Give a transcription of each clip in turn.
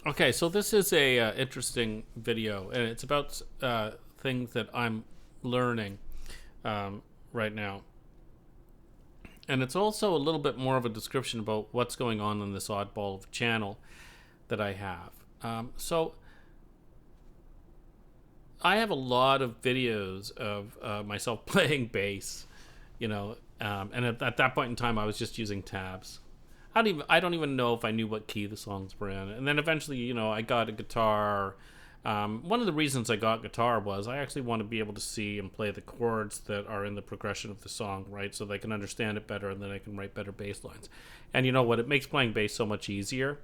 Okay, so this is a interesting video, and it's about things that I'm learning right now, and it's also a little bit more of a description about what's going on in this oddball of channel that I have. So I have a lot of videos of myself playing bass, and at that point in time, I was just using tabs. I don't even know if I knew what key the songs were in. And then eventually, I got a guitar. One of the reasons I got guitar was I actually want to be able to see and play the chords that are in the progression of the song, right? So they can understand it better, and then I can write better bass lines. And you know what? It makes playing bass so much easier.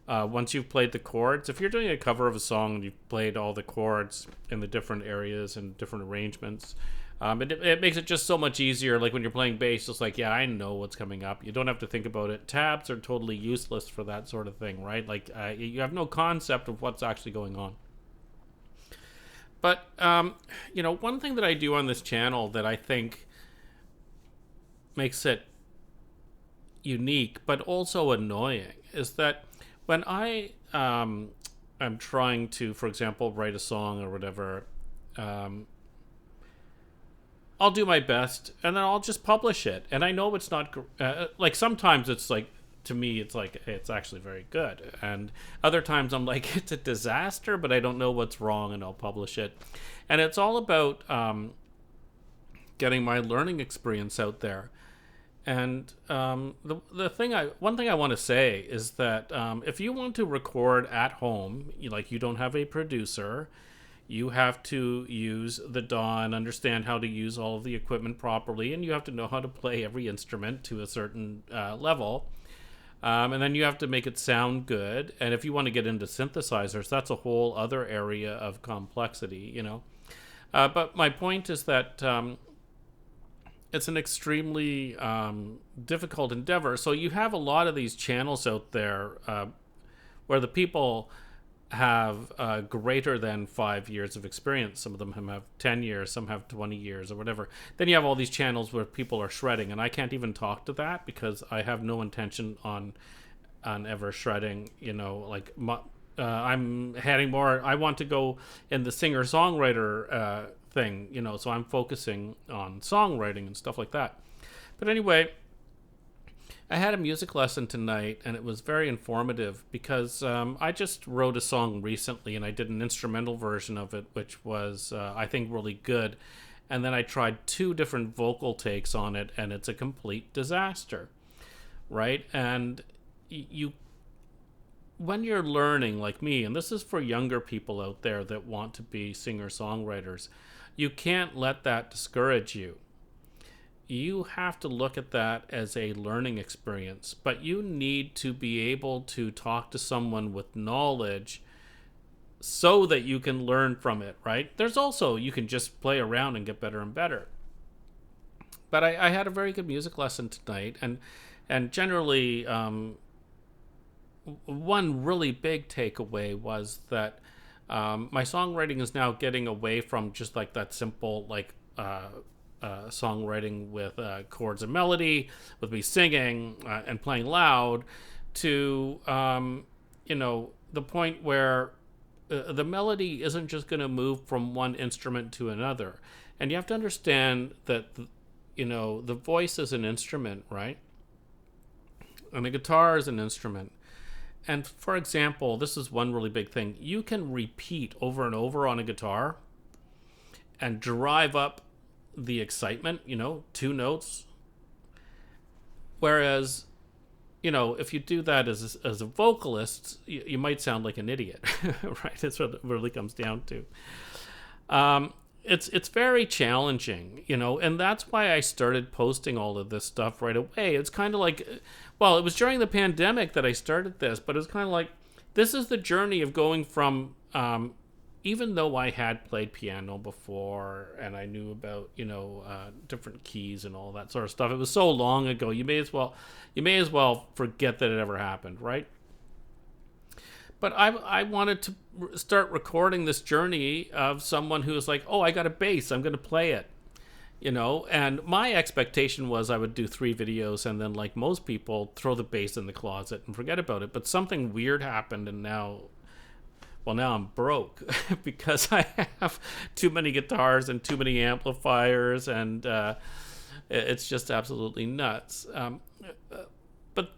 Once you've played the chords, if you're doing a cover of a song and you've played all the chords in the different areas and different arrangements, it makes it just so much easier. Like when you're playing bass, it's like, yeah, I know what's coming up. You don't have to think about it. Tabs are totally useless for that sort of thing, right? Like you have no concept of what's actually going on. But, one thing that I do on this channel that I think makes it unique, but also annoying, is that when I am trying to, for example, write a song or whatever, um, I'll do my best and then I'll just publish it. And I know it's not like sometimes it's like to me it's like it's actually very good, and other times I'm like it's a disaster, but I don't know what's wrong and I'll publish it. And it's all about getting my learning experience out there. And one thing I want to say is that if you want to record at home, you don't have a producer, you have to use the DAW and understand how to use all of the equipment properly, and you have to know how to play every instrument to a certain level. And then you have to make it sound good. And if you want to get into synthesizers, that's a whole other area of complexity. But my point is that it's an extremely difficult endeavor. So you have a lot of these channels out there where the people have greater than 5 years of experience. Some of them have 10 years, some have 20 years or whatever. Then you have all these channels where people are shredding, and I can't even talk to that because I have no intention on ever shredding. I'm heading more, I want to go in the singer-songwriter thing, so I'm focusing on songwriting and stuff like that. But anyway, I had a music lesson tonight, and it was very informative because I just wrote a song recently, and I did an instrumental version of it, which was, I think, really good. And then I tried two different vocal takes on it, and it's a complete disaster, right? And when you're learning, like me, and this is for younger people out there that want to be singer-songwriters, you can't let that discourage you. You have to look at that as a learning experience, but you need to be able to talk to someone with knowledge so that you can learn from it, right? There's also, you can just play around and get better and better. But I had a very good music lesson tonight, and generally, one really big takeaway was that my songwriting is now getting away from just like that simple, songwriting with chords and melody, with me singing and playing loud, to the point where the melody isn't just going to move from one instrument to another. And you have to understand that the voice is an instrument, right? And the guitar is an instrument. And for example, this is one really big thing. You can repeat over and over on a guitar and drive up the excitement, two notes. Whereas, if you do that as a vocalist, you might sound like an idiot, right? That's what it really comes down to. It's very challenging, and that's why I started posting all of this stuff right away. It's kind of like, well, it was during the pandemic that I started this, but it's kind of like, this is the journey of going from, even though I had played piano before and I knew about, different keys and all that sort of stuff, it was so long ago, you may as well forget that it ever happened, right? But I wanted to start recording this journey of someone who was like, oh, I got a bass, I'm going to play it. you know. And my expectation was I would do 3 videos and then, like most people, throw the bass in the closet and forget about it. But something weird happened, and now, well, now I'm broke because I have too many guitars and too many amplifiers, and it's just absolutely nuts. But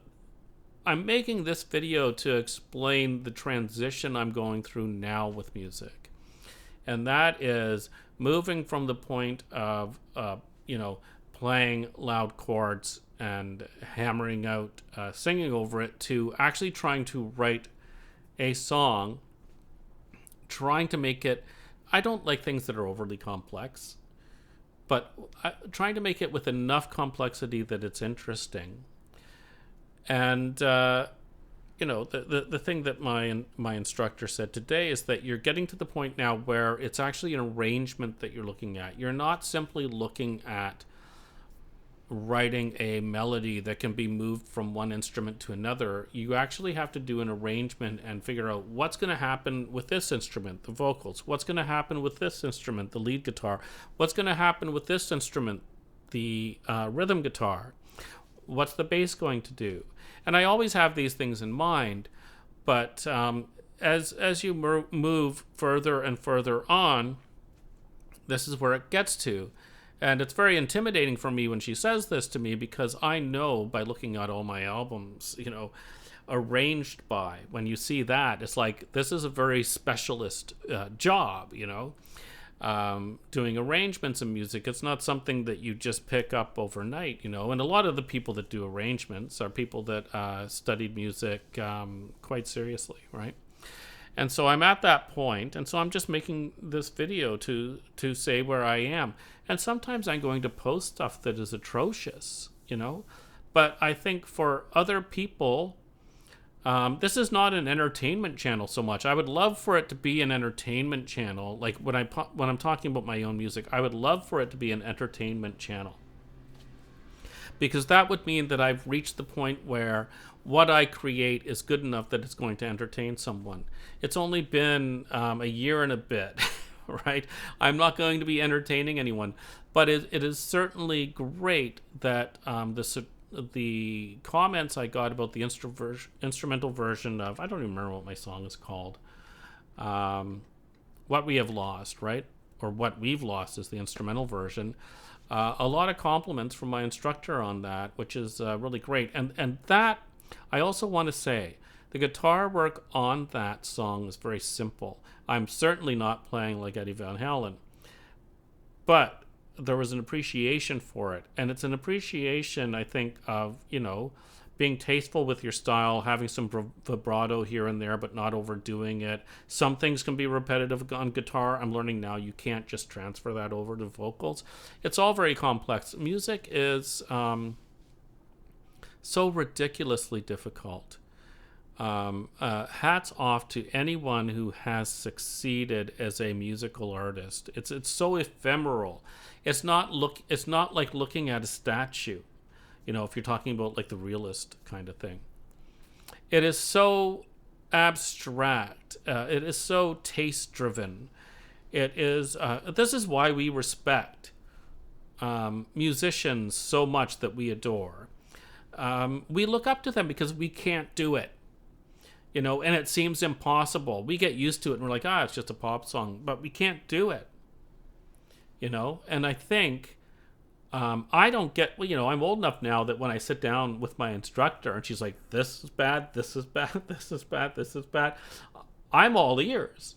I'm making this video to explain the transition I'm going through now with music. And that is moving from the point of, playing loud chords and hammering out, singing over it, to actually trying to write a song, trying to make it, I don't like things that are overly complex, but trying to make it with enough complexity that it's interesting. And the thing that my instructor said today is that you're getting to the point now where it's actually an arrangement that you're looking at. You're not simply looking at writing a melody that can be moved from one instrument to another. You actually have to do an arrangement and figure out what's going to happen with this instrument, the vocals, what's going to happen with this instrument, the lead guitar, what's going to happen with this instrument, the rhythm guitar, what's the bass going to do. And I always have these things in mind, but as you move further and further on, this is where it gets to. And it's very intimidating for me when she says this to me, because I know by looking at all my albums, arranged by, when you see that, it's like, this is a very specialist job, doing arrangements in music. It's not something that you just pick up overnight, and a lot of the people that do arrangements are people that studied music quite seriously, right? And so I'm at that point, and so I'm just making this video to say where I am. And sometimes I'm going to post stuff that is atrocious, but I think for other people, this is not an entertainment channel so much. I would love for it to be an entertainment channel. Like when I'm talking about my own music, I would love for it to be an entertainment channel, because that would mean that I've reached the point where what I create is good enough that it's going to entertain someone. It's only been a year and a bit, right? I'm not going to be entertaining anyone, but it is certainly great that the comments I got about the instrumental version of, I don't even remember what my song is called, What We Have Lost, right? Or What We've Lost is the instrumental version. A lot of compliments from my instructor on that, which is really great. And that, I also want to say, the guitar work on that song is very simple. I'm certainly not playing like Eddie Van Halen, but there was an appreciation for it. And it's an appreciation, I think, of, being tasteful with your style, having some vibrato here and there, but not overdoing it. Some things can be repetitive on guitar. I'm learning now you can't just transfer that over to vocals. It's all very complex. Music is so ridiculously difficult. Hats off to anyone who has succeeded as a musical artist. It's so ephemeral. It's not like looking at a statue, if you're talking about like the realist kind of thing. It is so abstract. It is so taste driven. It is. This is why we respect musicians so much that we adore. We look up to them because we can't do it. And it seems impossible. We get used to it and we're like, it's just a pop song, but we can't do it. And I think I don't get, I'm old enough now that when I sit down with my instructor and she's like, this is bad, this is bad, this is bad, this is bad, I'm all ears.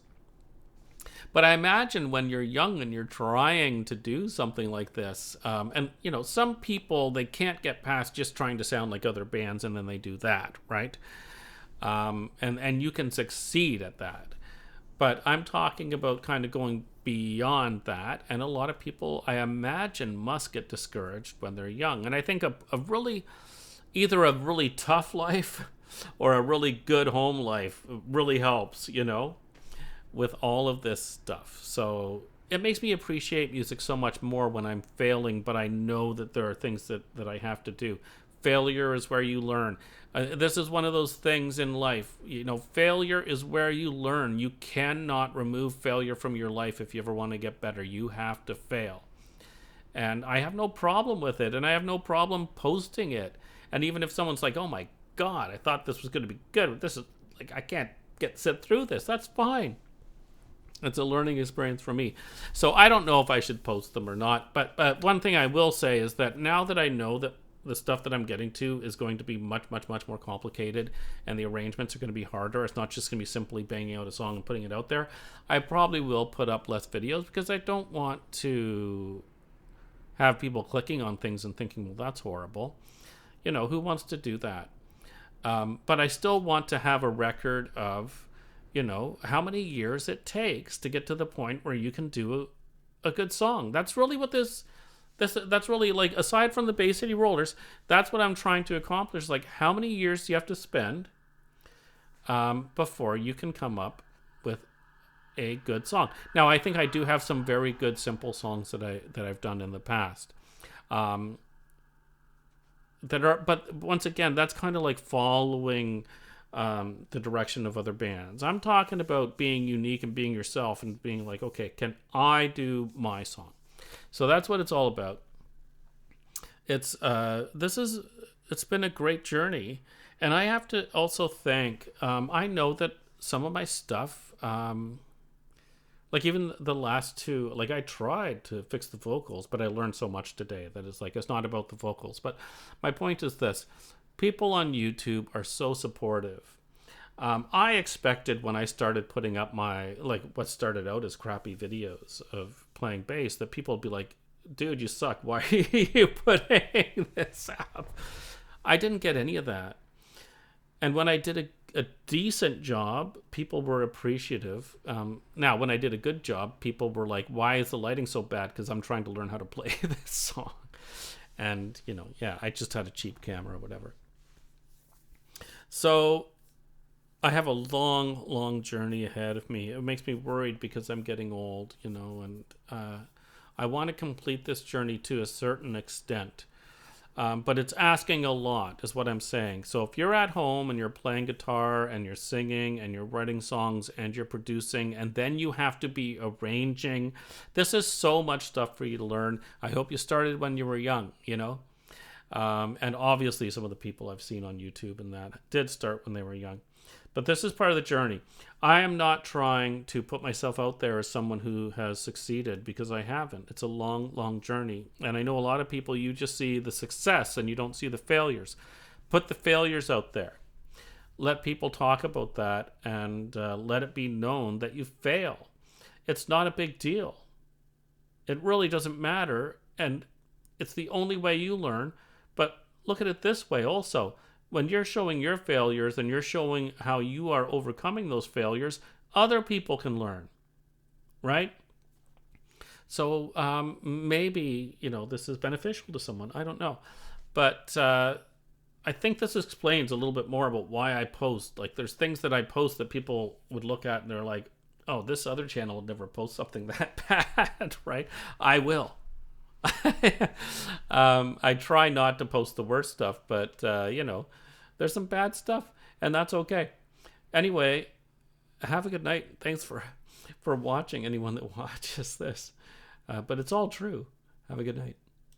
But I imagine when you're young and you're trying to do something like this, and some people, they can't get past just trying to sound like other bands, and then they do that, right? And you can succeed at that. But I'm talking about kind of going beyond that, and a lot of people, I imagine, must get discouraged when they're young. And I think either a really tough life or a really good home life really helps, with all of this stuff. So it makes me appreciate music so much more when I'm failing, but I know that there are things that I have to do. Failure is where you learn. This is one of those things in life. Failure is where you learn. You cannot remove failure from your life if you ever want to get better. You have to fail. And I have no problem with it, and I have no problem posting it. And even if someone's like, "Oh my God, I thought this was going to be good. This is like, I can't sit through this." That's fine. It's a learning experience for me. So I don't know if I should post them or not. But one thing I will say is that now that I know that the stuff that I'm getting to is going to be much, much, much more complicated, and the arrangements are going to be harder. It's not just going to be simply banging out a song and putting it out there. I probably will put up less videos because I don't want to have people clicking on things and thinking, well, that's horrible. You know, who wants to do that? But I still want to have a record of, you know, how many years it takes to get to the point where you can do a good song. That's really what that's really, like, aside from the Bay City Rollers, that's what I'm trying to accomplish. Like, how many years do you have to spend before you can come up with a good song? Now, I think I do have some very good simple songs that I've done in the past. But once again, that's kind of like following the direction of other bands. I'm talking about being unique and being yourself and being like, okay, can I do my song? So that's what it's all about. It's been a great journey, and I have to also thank. I know that some of my stuff, like even the last two, like I tried to fix the vocals, but I learned so much today that it's not about the vocals. But my point is this: people on YouTube are so supportive. I expected when I started putting up what started out as crappy videos of playing bass, that people would be like, "Dude, you suck. Why are you putting this up?" I didn't get any of that. And when I did a decent job, people were appreciative. Now, when I did a good job, people were like, "Why is the lighting so bad?" Because I'm trying to learn how to play this song. And, you know, yeah, I just had a cheap camera or whatever. So I have a long, long journey ahead of me. It makes me worried because I'm getting old, you know, and I want to complete this journey to a certain extent. But it's asking a lot, is what I'm saying. So if you're at home and you're playing guitar and you're singing and you're writing songs and you're producing, and then you have to be arranging, this is so much stuff for you to learn. I hope you started when you were young, you know. And obviously some of the people I've seen on YouTube and that did start when they were young. But this is part of the journey. I am not trying to put myself out there as someone who has succeeded, because I haven't. It's a long, long journey. And I know a lot of people, you just see the success and you don't see the failures. Put the failures out there. Let people talk about that, and let it be known that you fail. It's not a big deal. It really doesn't matter. And it's the only way you learn. But look at it this way also. When you're showing your failures and you're showing how you are overcoming those failures, other people can learn, right? So maybe, you know, this is beneficial to someone. I don't know. But I think this explains a little bit more about why I post. Like, there's things that I post that people would look at and they're like, "Oh, this other channel would never post something that bad," right? I will. I try not to post the worst stuff, but you know, there's some bad stuff, and that's okay. Anyway, have a good night. Thanks for watching, anyone that watches this. But it's all true. Have a good night.